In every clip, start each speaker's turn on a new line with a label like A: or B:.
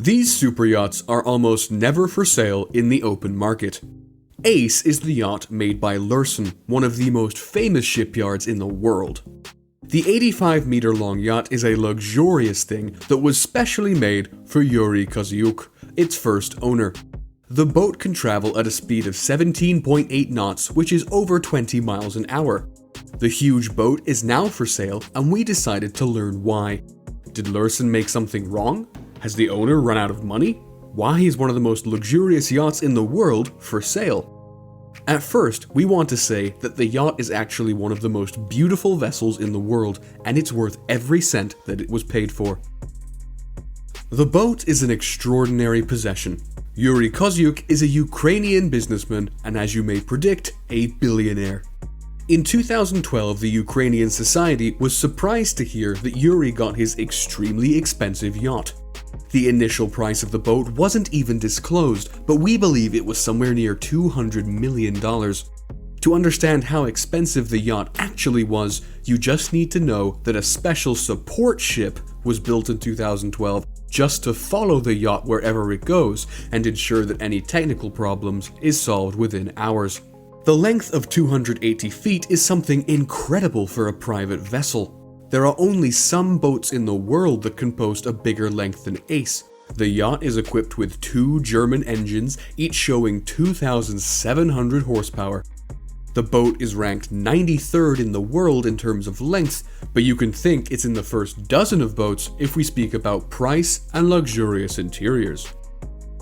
A: These superyachts are almost never for sale in the open market. Ace is the yacht made by Lurssen, one of the most famous shipyards in the world. The 85-meter-long yacht is a luxurious thing that was specially made for Yuri Kosiuk, its first owner. The boat can travel at a speed of 17.8 knots, which is over 20 miles an hour. The huge boat is now for sale, and we decided to learn why. Did Lurssen make something wrong? Has the owner run out of money? Why is one of the most luxurious yachts in the world for sale? At first, we want to say that the yacht is actually one of the most beautiful vessels in the world, and it's worth every cent that it was paid for. The boat is an extraordinary possession. Yuri Kosiuk is a Ukrainian businessman and, as you may predict, a billionaire. In 2012, the Ukrainian society was surprised to hear that Yuri got his extremely expensive yacht. The initial price of the boat wasn't even disclosed, but we believe it was somewhere near $200 million. To understand how expensive the yacht actually was, you just need to know that a special support ship was built in 2012 just to follow the yacht wherever it goes and ensure that any technical problems is solved within hours. The length of 280 feet is something incredible for a private vessel. There are only some boats in the world that can boast a bigger length than Ace. The yacht is equipped with 2 German engines, each showing 2,700 horsepower. The boat is ranked 93rd in the world in terms of length, but you can think it's in the first dozen of boats if we speak about price and luxurious interiors.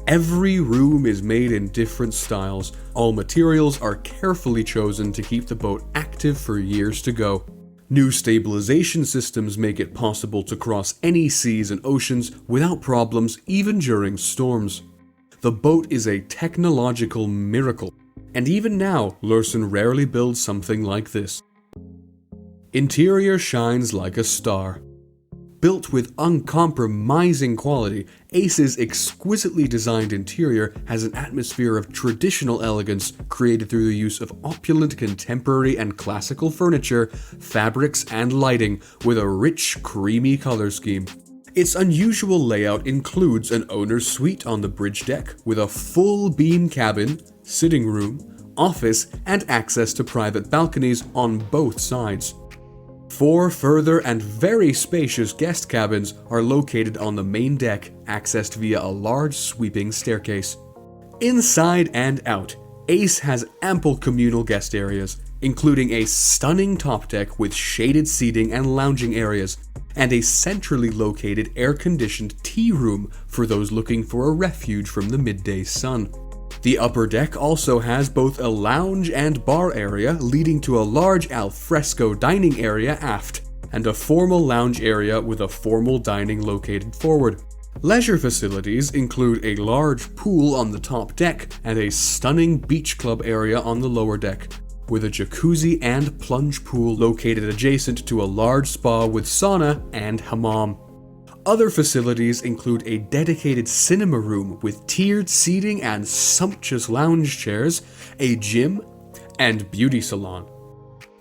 A: Every room is made in different styles. All materials are carefully chosen to keep the boat active for years to go. New stabilization systems make it possible to cross any seas and oceans without problems, even during storms. The boat is a technological miracle, and even now, Lurssen rarely builds something like this. Interior shines like a star. Built with uncompromising quality, Ace's exquisitely designed interior has an atmosphere of traditional elegance created through the use of opulent contemporary and classical furniture, fabrics, and lighting with a rich, creamy color scheme. Its unusual layout includes an owner's suite on the bridge deck with a full beam cabin, sitting room, office, and access to private balconies on both sides. 4 further and very spacious guest cabins are located on the main deck, accessed via a large sweeping staircase. Inside and out, Ace has ample communal guest areas, including a stunning top deck with shaded seating and lounging areas, and a centrally located air-conditioned tea room for those looking for a refuge from the midday sun. The upper deck also has both a lounge and bar area leading to a large alfresco dining area aft, and a formal lounge area with a formal dining located forward. Leisure facilities include a large pool on the top deck and a stunning beach club area on the lower deck, with a jacuzzi and plunge pool located adjacent to a large spa with sauna and hammam. Other facilities include a dedicated cinema room with tiered seating and sumptuous lounge chairs, a gym, and beauty salon.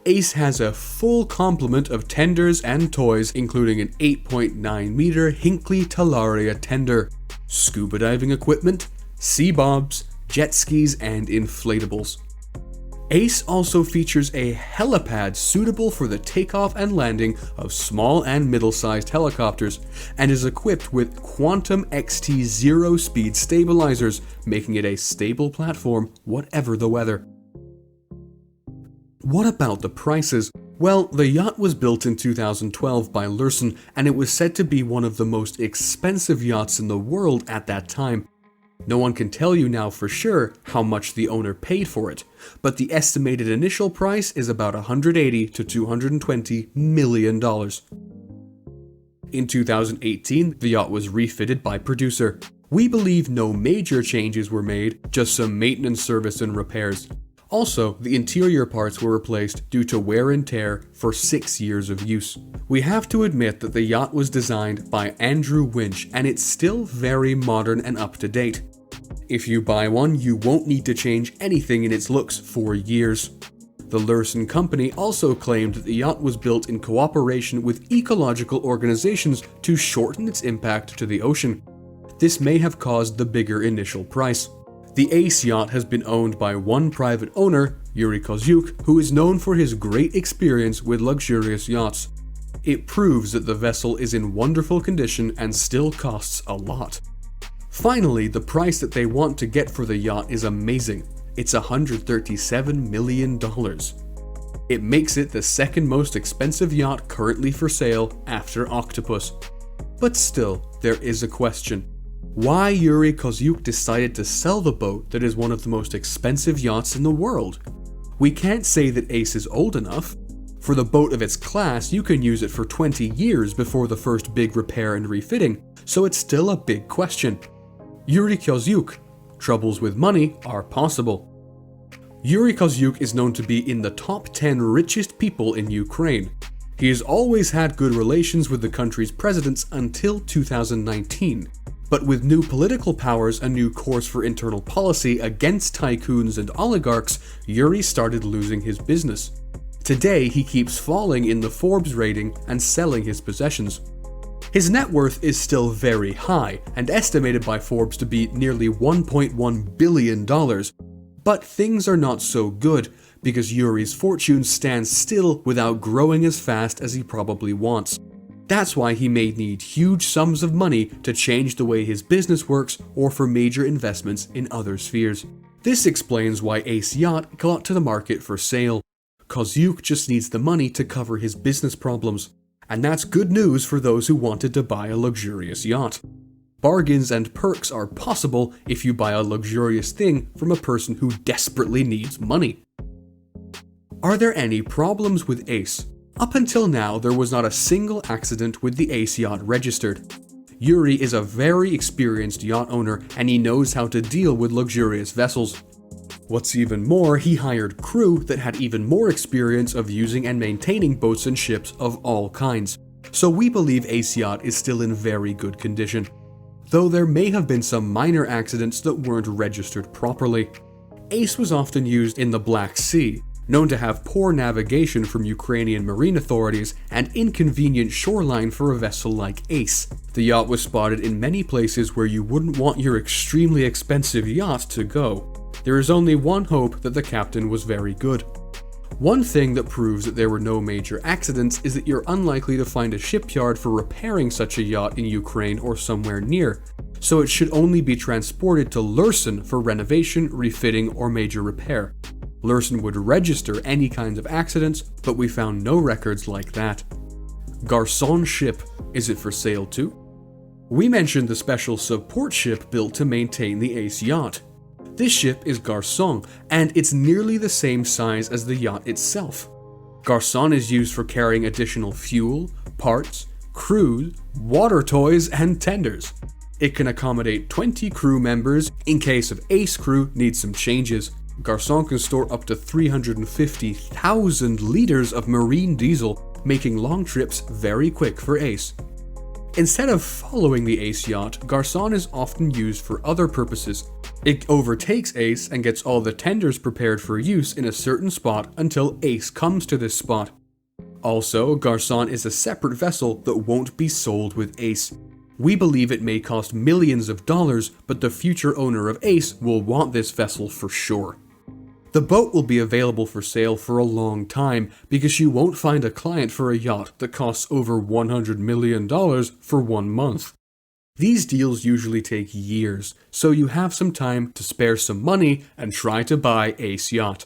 A: Ace has a full complement of tenders and toys, including an 8.9-meter Hinckley Talaria tender, scuba diving equipment, sea bobs, jet skis, and inflatables. Ace also features a helipad suitable for the takeoff and landing of small and middle-sized helicopters, and is equipped with Quantum XT zero-speed stabilizers, making it a stable platform whatever the weather. What about the prices? Well, the yacht was built in 2012 by Lurssen, and it was said to be one of the most expensive yachts in the world at that time. No one can tell you now for sure how much the owner paid for it, but the estimated initial price is about $180 to $220 million. In 2018, the yacht was refitted by producer. We believe no major changes were made, just some maintenance service and repairs. Also, the interior parts were replaced due to wear and tear for 6 years of use. We have to admit that the yacht was designed by Andrew Winch, and it's still very modern and up to date. If you buy one, you won't need to change anything in its looks for years. The Lurssen company also claimed that the yacht was built in cooperation with ecological organizations to shorten its impact to the ocean. This may have caused the bigger initial price. The Ace yacht has been owned by one private owner, Yuri Kosiuk, who is known for his great experience with luxurious yachts. It proves that the vessel is in wonderful condition and still costs a lot. Finally, the price that they want to get for the yacht is amazing. It's $137 million. It makes it the second most expensive yacht currently for sale after Octopus. But still, there is a question. Why Yuri Kosiuk decided to sell the boat that is one of the most expensive yachts in the world? We can't say that Ace is old enough. For the boat of its class, you can use it for 20 years before the first big repair and refitting, so it's still a big question. Yuri Kosiuk. Troubles with money are possible. Yuri Kosiuk is known to be in the top 10 richest people in Ukraine. He has always had good relations with the country's presidents until 2019. But with new political powers, a new course for internal policy against tycoons and oligarchs, Yuri started losing his business. Today, he keeps falling in the Forbes rating and selling his possessions. His net worth is still very high and estimated by Forbes to be nearly $1.1 billion. But things are not so good because Yuri's fortune stands still without growing as fast as he probably wants. That's why he may need huge sums of money to change the way his business works or for major investments in other spheres. This explains why Ace Yacht got to the market for sale. Kosiuk just needs the money to cover his business problems. And that's good news for those who wanted to buy a luxurious yacht. Bargains and perks are possible if you buy a luxurious thing from a person who desperately needs money. Are there any problems with Ace? Up until now, there was not a single accident with the Ace yacht registered. Yuri is a very experienced yacht owner and he knows how to deal with luxurious vessels. What's even more, he hired crew that had even more experience of using and maintaining boats and ships of all kinds. So we believe Ace Yacht is still in very good condition. Though there may have been some minor accidents that weren't registered properly. Ace was often used in the Black Sea, known to have poor navigation from Ukrainian marine authorities and inconvenient shoreline for a vessel like Ace. The yacht was spotted in many places where you wouldn't want your extremely expensive yacht to go. There is only one hope that the captain was very good. One thing that proves that there were no major accidents is that you're unlikely to find a shipyard for repairing such a yacht in Ukraine or somewhere near, so it should only be transported to Lurssen for renovation, refitting, or major repair. Lurssen would register any kinds of accidents, but we found no records like that. Garçon ship, is it for sale too? We mentioned the special support ship built to maintain the Ace yacht. This ship is Garçon, and it's nearly the same size as the yacht itself. Garçon is used for carrying additional fuel, parts, crews, water toys, and tenders. It can accommodate 20 crew members in case of Ace crew needs some changes. Garçon can store up to 350,000 liters of marine diesel, making long trips very quick for Ace. Instead of following the Ace yacht, Garçon is often used for other purposes. It overtakes Ace and gets all the tenders prepared for use in a certain spot until Ace comes to this spot. Also, Garçon is a separate vessel that won't be sold with Ace. We believe it may cost millions of dollars, but the future owner of Ace will want this vessel for sure. The boat will be available for sale for a long time because you won't find a client for a yacht that costs over $100 million for 1 month. These deals usually take years, so you have some time to spare some money and try to buy Ace Yacht.